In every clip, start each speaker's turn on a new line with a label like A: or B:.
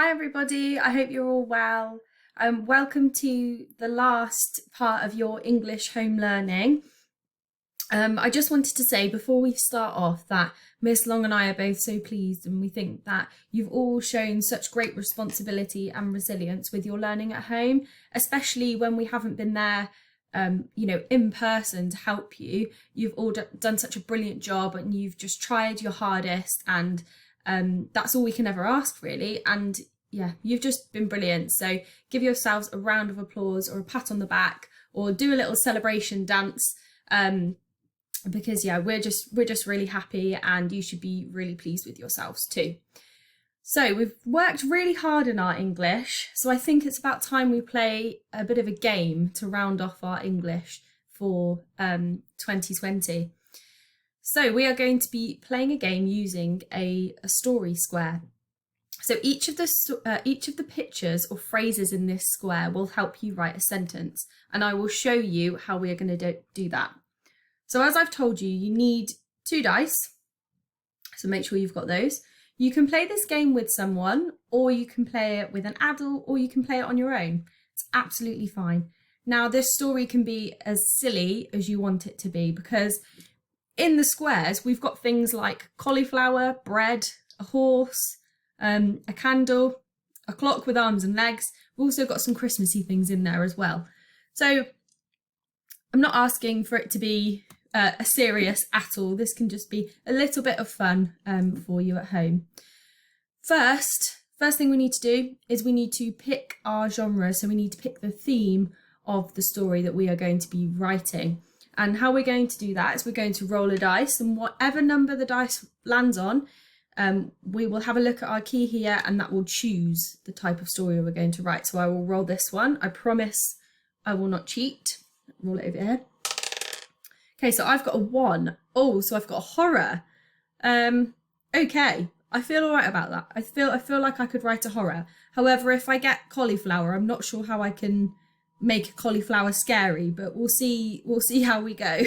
A: Hi everybody, I hope you're all well. Welcome to the last part of your English home learning. I just wanted to say before we start off that Miss Long and I are both so pleased, and we think that you've all shown such great responsibility and resilience with your learning at home, especially when we haven't been there in person to help you. You've all done such a brilliant job, and you've just tried your hardest, and that's all we can ever ask, really. And yeah, you've just been brilliant. So give yourselves a round of applause or a pat on the back, or do a little celebration dance, because yeah, we're just really happy, and you should be really pleased with yourselves too. So we've worked really hard in our English, so I think it's about time we play a bit of a game to round off our English for 2020. So we are going to be playing a game using a story square. So each of the pictures or phrases in this square will help you write a sentence, and I will show you how we are going to do that. So as I've told you, you need 2 dice, so make sure you've got those. You can play this game with someone, or you can play it with an adult, or you can play it on your own. It's absolutely fine. Now, this story can be as silly as you want it to be, because in the squares, we've got things like cauliflower, bread, a horse, a candle, a clock with arms and legs. We've also got some Christmassy things in there as well. So I'm not asking for it to be a serious at all. This can just be a little bit of fun for you at home. First thing we need to do is we need to pick our genre. So we need to pick the theme of the story that we are going to be writing. And how we're going to do that is we're going to roll a dice, and whatever number the dice lands on, we will have a look at our key here, and that will choose the type of story we're going to write. So I will roll this one. I promise I will not cheat. Roll it over here. Okay, so I've got a 1. Oh, so I've got a horror. Okay, I feel all right about that. I feel like I could write a horror. However, if I get cauliflower, I'm not sure how I can make cauliflower scary, but we'll see how we go.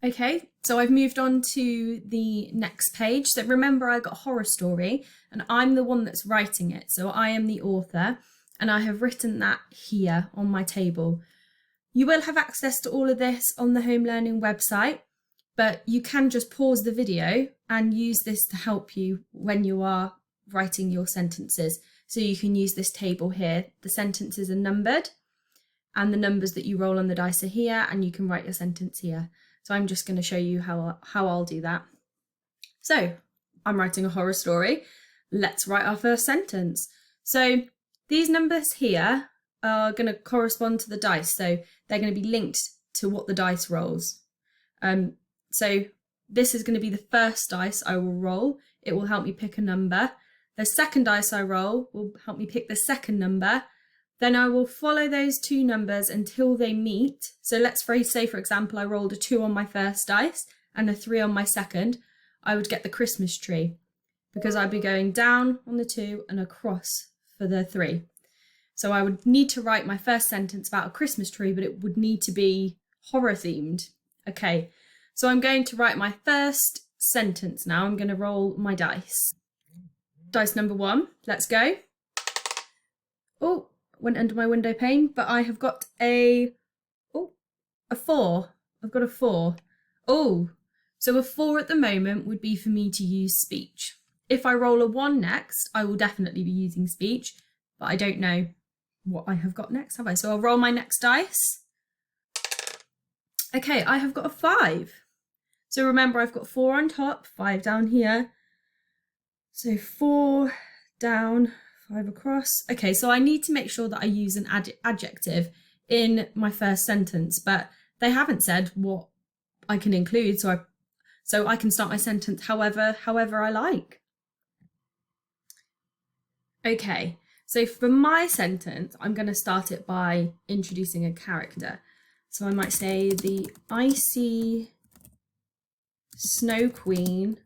A: Okay, so I've moved on to the next page. So remember, I got a horror story, and I'm the one that's writing it. So I am the author, and I have written that here on my table. You will have access to all of this on the home learning website, but you can just pause the video and use this to help you when you are writing your sentences. So you can use this table here. The sentences are numbered, and the numbers that you roll on the dice are here, and you can write your sentence here. So I'm just going to show you how I'll do that. So I'm writing a horror story. Let's write our first sentence. So these numbers here are going to correspond to the dice. So they're going to be linked to what the dice rolls. So this is going to be the first dice I will roll. It will help me pick a number. The second dice I roll will help me pick the second number. Then I will follow those 2 numbers until they meet. So let's say, for example, I rolled a 2 on my first dice and a 3 on my second. I would get the Christmas tree, because I'd be going down on the 2 and across for the 3. So I would need to write my first sentence about a Christmas tree, but it would need to be horror themed. Okay, so I'm going to write my first sentence now. I'm going to roll my dice. Dice number 1, let's go. Oh, went under my window pane, but I have got a 4. I've got a 4. Oh, so a 4 at the moment would be for me to use speech. If I roll a 1 next, I will definitely be using speech, but I don't know what I have got next, have I? So I'll roll my next dice. Okay, I have got a 5. So remember, I've got 4 on top, 5 down here. So 4 down, 5 across. Okay, so I need to make sure that I use an adjective in my first sentence, but they haven't said what I can include, so I can start my sentence however I like. Okay, so for my sentence, I'm going to start it by introducing a character. So I might say the icy snow queen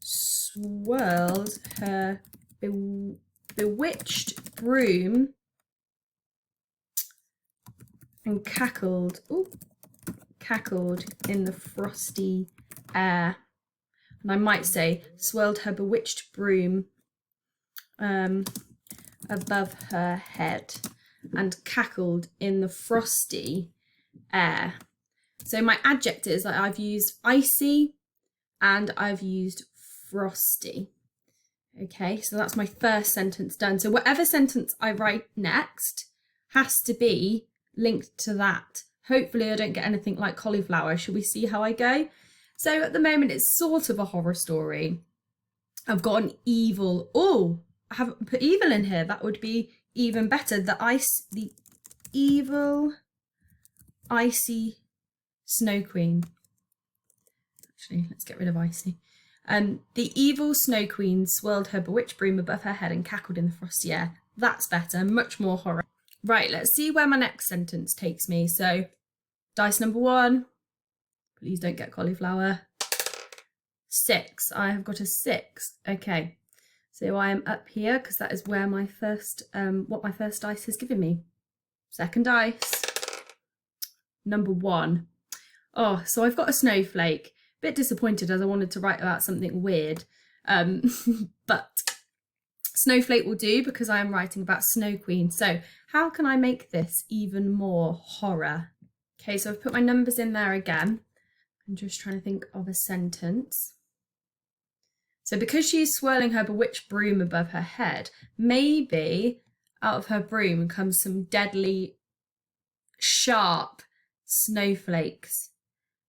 A: swirled her bewitched broom and cackled in the frosty air. And I might say swirled her bewitched broom above her head and cackled in the frosty air. So my adjectives, I've used icy and I've used frosty. Okay, so that's my first sentence done. So whatever sentence I write next has to be linked to that. Hopefully I don't get anything like cauliflower. Shall we see how I go? So at the moment it's sort of a horror story. I've got an evil, oh, I haven't put evil in here. That would be even better. The evil icy snow queen. Actually, let's get rid of icy. The evil snow queen swirled her bewitched broom above her head and cackled in the frosty air. That's better, much more horror. Right, let's see where my next sentence takes me. So, dice number 1. Please don't get cauliflower. 6. I have got a 6. Okay, so I am up here because that is where my first, what my first dice has given me. Second dice. Number 1. Oh, so I've got a snowflake. Bit disappointed as I wanted to write about something weird, but snowflake will do because I am writing about Snow Queen. So how can I make this even more horror? Okay, so I've put my numbers in there again. I'm just trying to think of a sentence. So because she's swirling her bewitched broom above her head, maybe out of her broom comes some deadly, sharp snowflakes.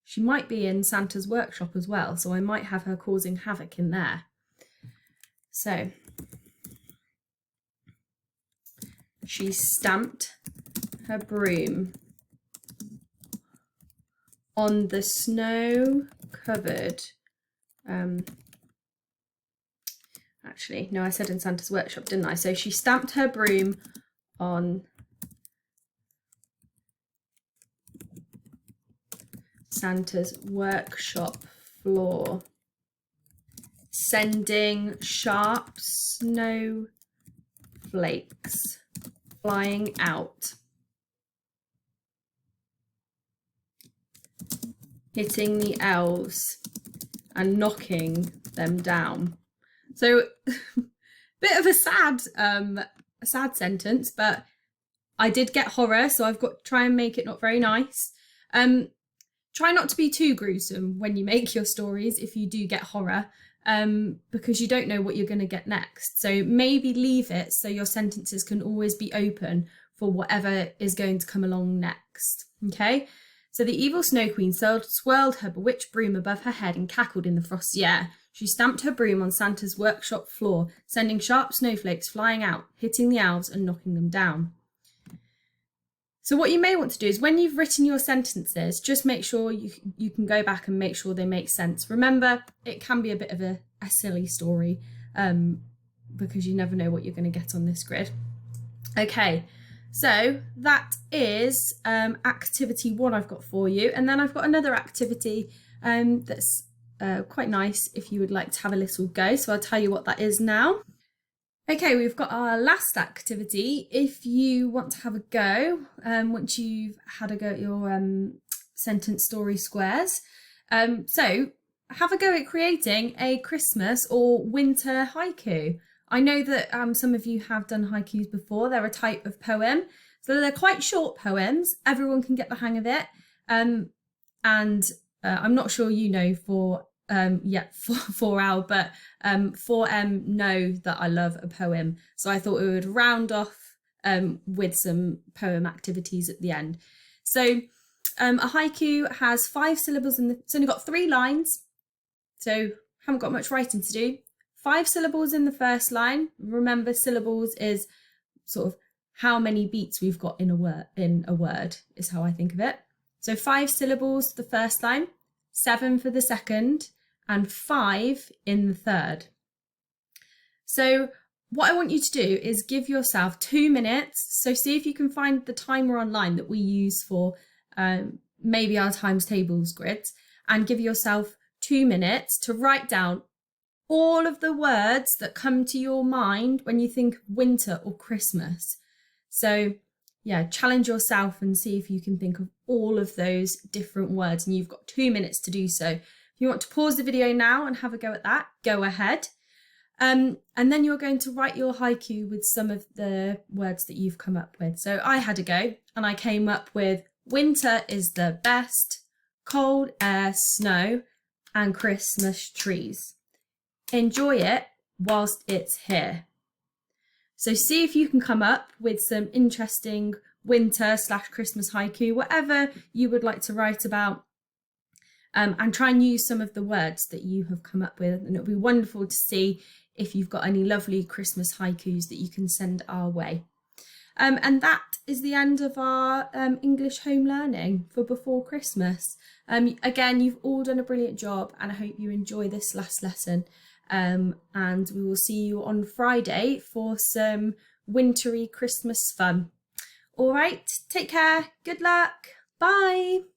A: She might be in Santa's workshop as well, so I might have her causing havoc in there. So, she stamped her broom on the snow-covered... actually, no, I said in Santa's workshop, didn't I? So she stamped her broom on Santa's workshop floor, sending sharp snowflakes flying out, hitting the elves and knocking them down. So bit of a sad sentence, but I did get horror, so I've got to try and make it not very nice. Try not to be too gruesome when you make your stories if you do get horror, because you don't know what you're going to get next. So maybe leave it so your sentences can always be open for whatever is going to come along next. Okay? So the evil Snow Queen swirled her bewitched broom above her head and cackled in the frosty air. She stamped her broom on Santa's workshop floor, sending sharp snowflakes flying out, hitting the elves and knocking them down. So what you may want to do is when you've written your sentences, just make sure you can go back and make sure they make sense. Remember, it can be a bit of a silly story because you never know what you're going to get on this grid. Okay, so that is activity 1 I've got for you. And then I've got another activity that's quite nice if you would like to have a little go. So I'll tell you what that is now. Okay, we've got our last activity. If you want to have a go, once you've had a go at your sentence story squares, so have a go at creating a Christmas or winter haiku. I know that some of you have done haikus before. They're a type of poem. So they're quite short poems. Everyone can get the hang of it. And I'm not sure you know for Al, but 4M know that I love a poem. So I thought we would round off with some poem activities at the end. So a haiku has 5 syllables it's only got 3 lines. So haven't got much writing to do. 5 syllables in the first line. Remember, syllables is sort of how many beats we've got in a word is how I think of it. So 5 syllables the first line, 7 for the second, and 5 in the third. So what I want you to do is give yourself 2 minutes. So see if you can find the timer online that we use for maybe our times tables grids, and give yourself 2 minutes to write down all of the words that come to your mind when you think of winter or Christmas. So yeah, challenge yourself and see if you can think of all of those different words, and you've got 2 minutes to do so. If you want to pause the video now and have a go at that, go ahead. And then you're going to write your haiku with some of the words that you've come up with. So I had a go and I came up with winter is the best, cold air, snow, and Christmas trees. Enjoy it whilst it's here. So see if you can come up with some interesting winter/Christmas haiku, whatever you would like to write about. And try and use some of the words that you have come up with. And it'll be wonderful to see if you've got any lovely Christmas haikus that you can send our way. And that is the end of our English home learning for before Christmas. Again, you've all done a brilliant job and I hope you enjoy this last lesson. And we will see you on Friday for some wintry Christmas fun. All right, take care. Good luck. Bye.